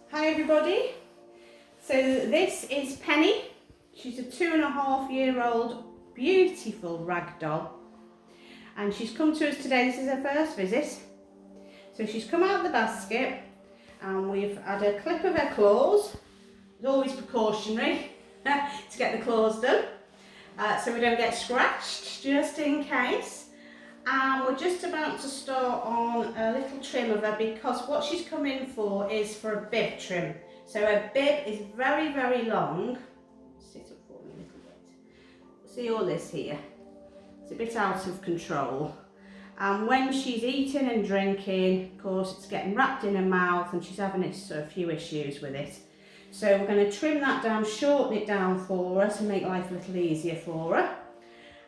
Hi everybody. So this is Penny. She's a 2.5-year-old beautiful ragdoll, and she's come to us today. This is her first visit. So she's come out of the basket and we've had a clip of her claws. It's always precautionary to get the claws done so we don't get scratched, just in case. And we're just about to start on a little trim of her because what she's come in for is for a bib trim. So her bib is very, very long. Sit up for me a little bit. See all this here? It's a bit out of control. And when she's eating and drinking, of course, it's getting wrapped in her mouth and she's having a few issues with it. So we're going to trim that down, shorten it down for her to make life a little easier for her.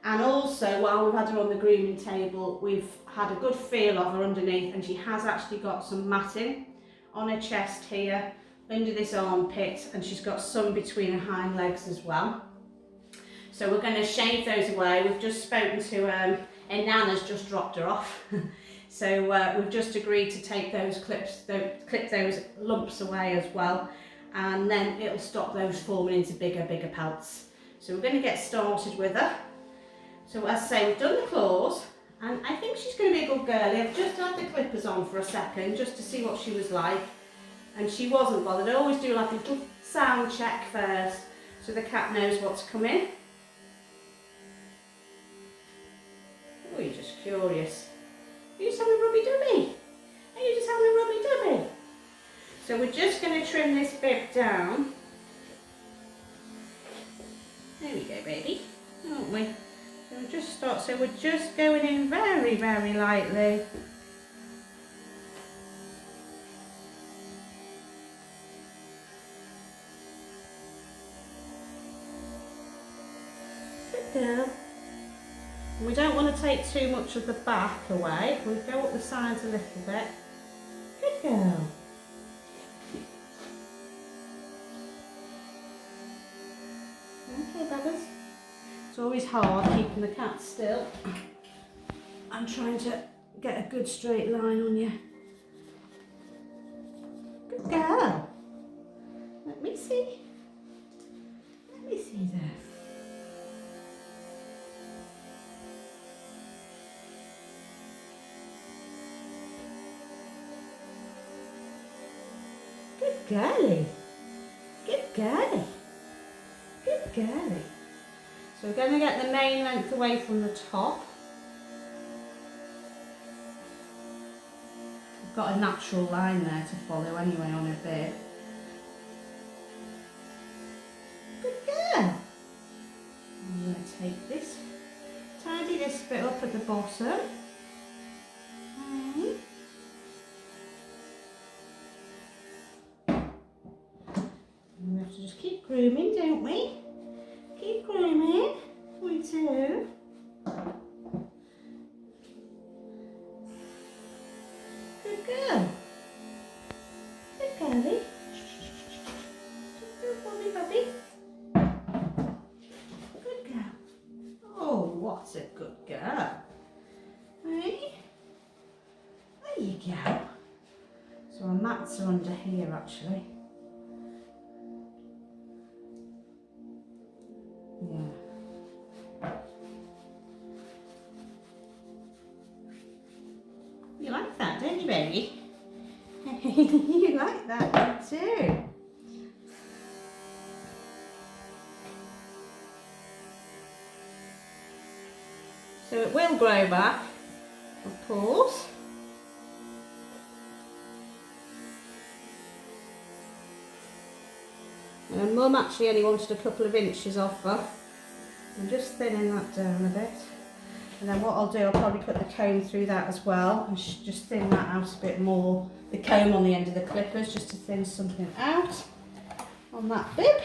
And also, while we've had her on the grooming table, we've had a good feel of her underneath, and she has actually got some matting on her chest here, under this armpit, and she's got some between her hind legs as well. So we're going to shave those away. We've just spoken to her Nana's just dropped her off. So we've just agreed to take those clip those lumps away as well, and then it'll stop those forming into bigger pelts. So we're going to get started with her. So as I say, we've done the claws, and I think she's going to be a good girlie. I've just had the clippers on for a second just to see what she was like, and she wasn't bothered. I always do like a little sound check first so the cat knows what's coming. Oh, you're just curious. Are you just having a rubby dubby? Are you just having a rubby dubby? So we're just going to trim this bib down. There we go, baby, aren't we? So we're just going in very, very lightly. Good girl. We don't want to take too much of the back away. We'll go up the sides a little bit. Good girl. Okay, Babbers. It's always hard keeping the cat still. I'm trying to get a good straight line on you. Good girl. Let me see. Let me see there. Good girlie. Good girlie. Good girlie. So we're going to get the main length away from the top. We've got a natural line there to follow anyway on her bib. Good girl. I'm going to take this, tidy this bit up at the bottom. And we have to just keep grooming, don't we? Keep grooming, we do. Good girl. Good girlie. Good bobby bubby. Good girl. Oh, what a good girl. Hey? There you go. So our mats are under here actually. Yeah. You like that, don't you, baby? You like that too. So it will grow back, of course. And Mum actually only wanted a couple of inches off her. I'm just thinning that down a bit. And then what I'll do, I'll probably put the comb through that as well and just thin that out a bit more. The comb on the end of the clippers just to thin something out on that bib.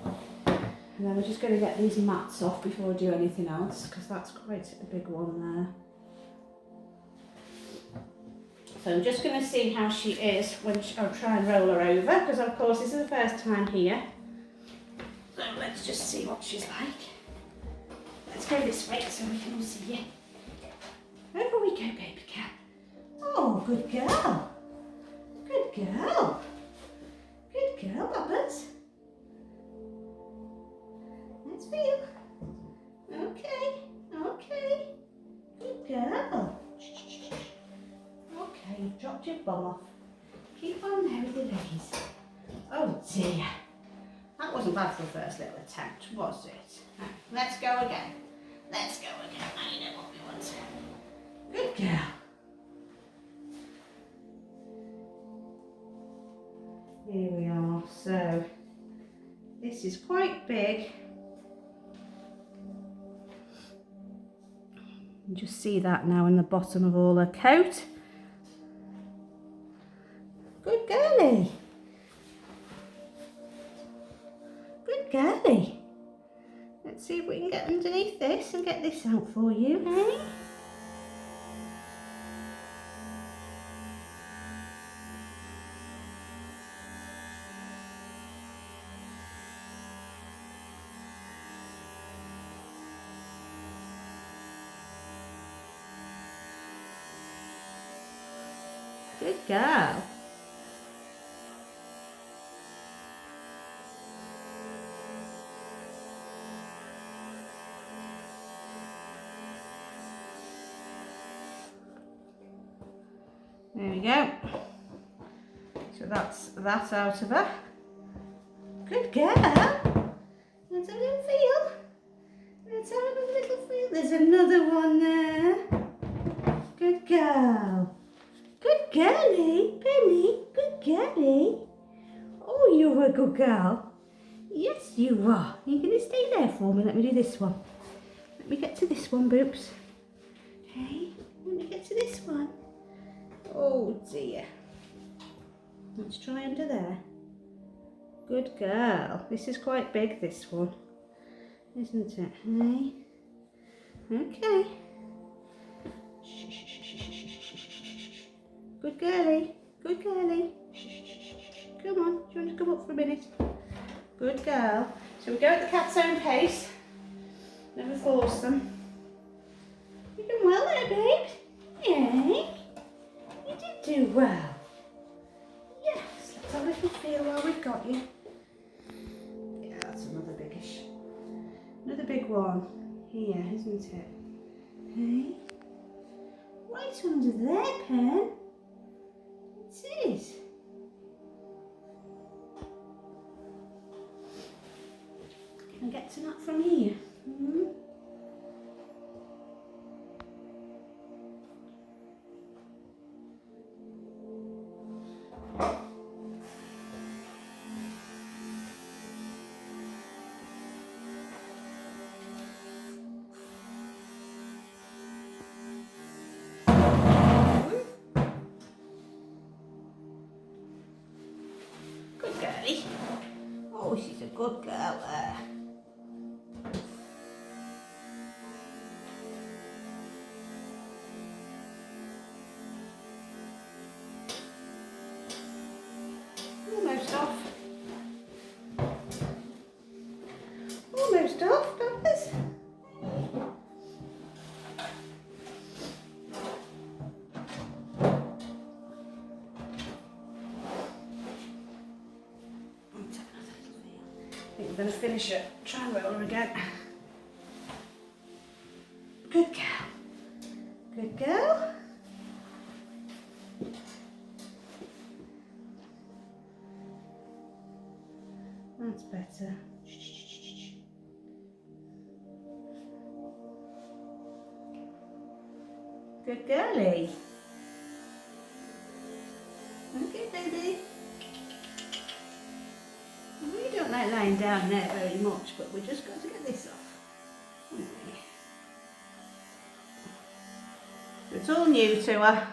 And then we're just going to get these mats off before I do anything else because that's quite a big one there. So I'm just going to see how she is when I'll try and roll her over because of course this is the first time here. So let's just see what she's like. Let's go this way so we can all see you. Over we go, baby cat. Oh, good girl. Good girl. Good girl, Bobbers. Let's feel. Okay, okay. Good girl. Okay, you've dropped your bum off. Keep on there with your leggies. Oh dear. That wasn't bad for the first little attempt, was it? Right, let's go again. Let's go again. Now you know what we want. Good girl. Here we are. So, this is quite big. You just see that now in the bottom of all her coat. Good girlie. Good girlie. Let's see if we can get underneath this and get this out for you, eh? Good girl. There we go. So that's that out of her. Good girl. Let's have a little feel. Let's have a little feel. There's another one there. Good girl. Good girlie, Penny. Good girlie. Oh, you're a good girl. Yes, you are. You're going to stay there for me. Let me do this one. Let me get to this one, Boops. Okay, let me get to this one. Oh dear. Let's try under there. Good girl. This is quite big, this one. Isn't it? Hey? Okay. Shh, shh, shh, shh, shh, shh, shh, shh. Good girlie. Good girlie. Shh, shh, shh, shh. Come on. Do you want to come up for a minute? Good girl. So we go at the cat's own pace. Never force them. You're doing well there, babe. Yeah. You did do well. Yes, let's have a little feel while we've got you. Yeah, that's another biggish. Another big one here, isn't it? Okay. Right under there, Pen. It is. Can I get to that from here? Mm-hmm. Good girlie. Oh, she's a good girl there. Almost off. Almost off, Douglas. I think we're going to finish it. Try and roll her again. Good girl. Good girl. That's better. Good girlie. Okay, baby. We don't like lying down there very much, but we're just going to get this off. Okay. So it's all new to her.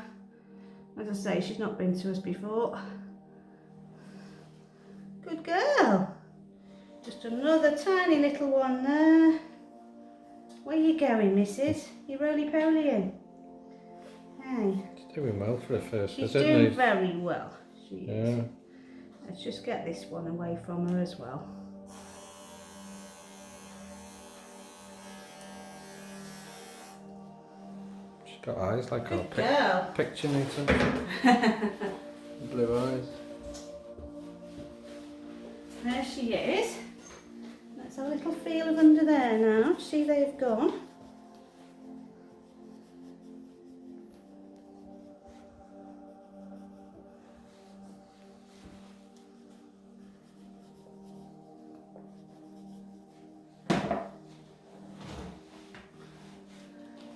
As I say, she's not been to us before. Good girl. Just another tiny little one there. Where you going, missus? You roly-polying? Hey. She's doing well for her first She's visit. doing very well. She Yeah. is. Let's just get this one away from her as well. She's got eyes like Good a girl. picture meter. blue eyes. There she is. Let's have a little feel of under there now. See, they've gone.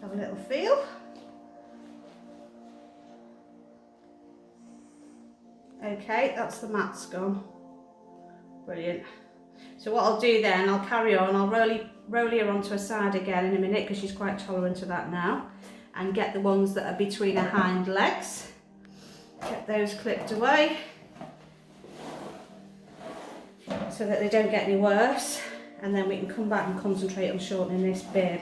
Have a little feel. Okay, that's the mat's gone. Brilliant. So what I'll do then, I'll carry on, I'll roll her onto her side again in a minute because she's quite tolerant of that now, and get the ones that are between her hind legs. Get those clipped away so that they don't get any worse, and then we can come back and concentrate on shortening this bib.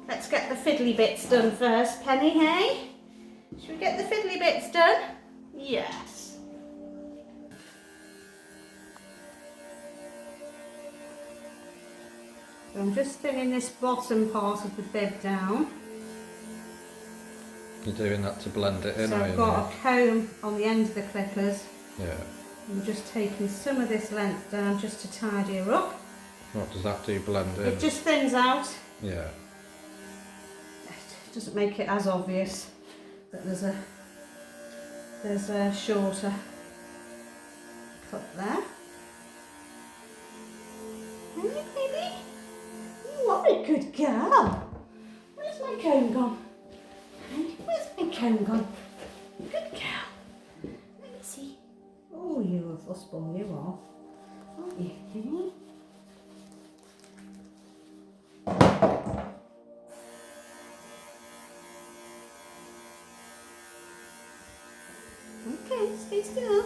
Let's get the fiddly bits done first, Penny, hey? Should we get the fiddly bits done? Yes. So I'm just thinning this bottom part of the bib down. You're doing that to blend it in, So I've got a comb on the end of the clippers. Yeah. I'm just taking some of this length down just to tidy her up. What does that do, blend in? It just thins out. Yeah. It doesn't make it as obvious that there's a shorter cut there. Hey, baby. You are a good girl. Where's my comb gone? Hey, where's my comb gone? Good girl. Let me see. Oh, you're a fussball, you are. Aren't you? Hey? Okay, stay still.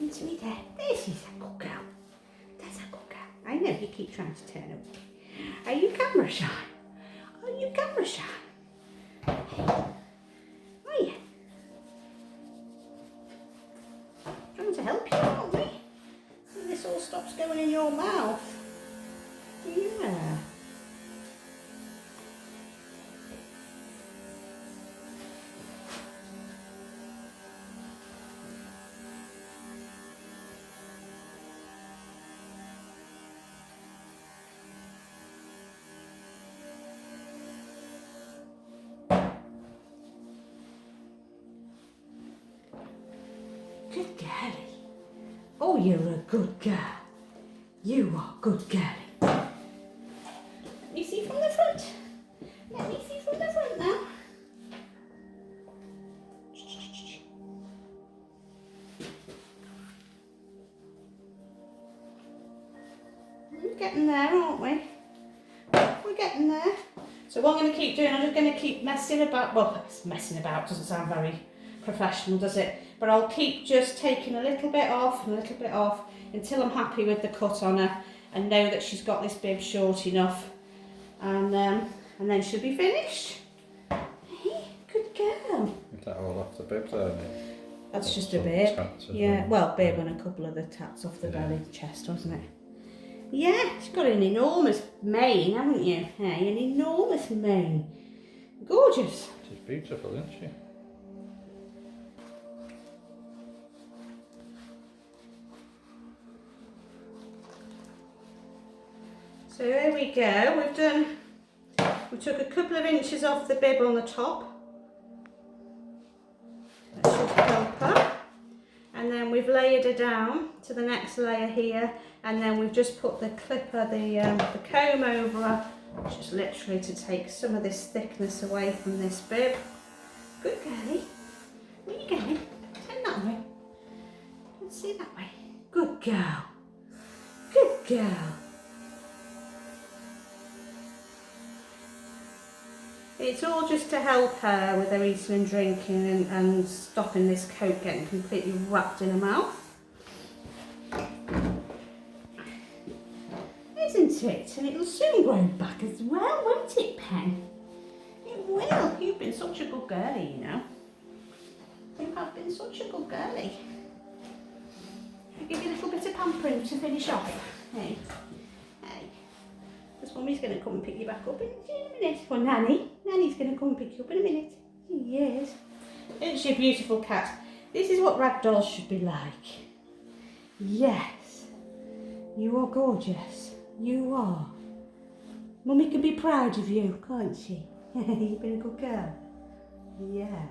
Into me there. There she's a good girl. That's a good girl. I know you keep trying to turn away. Are you camera shy? Are you camera shy? Are you? Trying to help you, aren't we? So this all stops going in your mouth. Yeah. Good girlie. Oh, you're a good girl. You are good girlie. Let me see from the front. Let me see from the front now. We're getting there, aren't we? We're getting there. So what I'm going to keep doing, I'm just going to keep messing about. Well, messing about doesn't sound very professional, does it? But I'll keep just taking a little bit off and a little bit off until I'm happy with the cut on her and know that she's got this bib short enough, and then she'll be finished. Hey, good girl. Is that all off the bib there? That's just a bib. Yeah, well, bib and a couple of the tats off the belly, chest, wasn't it? Yeah, she's got an enormous mane, haven't you? Hey, an enormous mane. Gorgeous. She's beautiful, isn't she? So there we go, we took a couple of inches off the bib on the top. That should help her. And then we've layered her down to the next layer here, and then we've just put the clipper, the comb over her, just literally to take some of this thickness away from this bib. Good girlie. Where are you going? Turn that way. Let's see that way. Good girl. Good girl. It's all just to help her with her eating and drinking and stopping this coat getting completely wrapped in her mouth. Isn't it? And it'll soon grow back as well, won't it, Pen? It will. You've been such a good girlie, you know. You have been such a good girlie. I'll give you a little bit of pampering to finish off. Hey. Hey. Because Mummy's going to come and pick you back up in a minute. Or Nanny. Nanny's going to come and pick you up in a minute. Yes. Isn't she a beautiful cat? This is what ragdolls should be like. Yes. You are gorgeous. You are. Mummy can be proud of you, can't she? You've been a good girl. Yeah.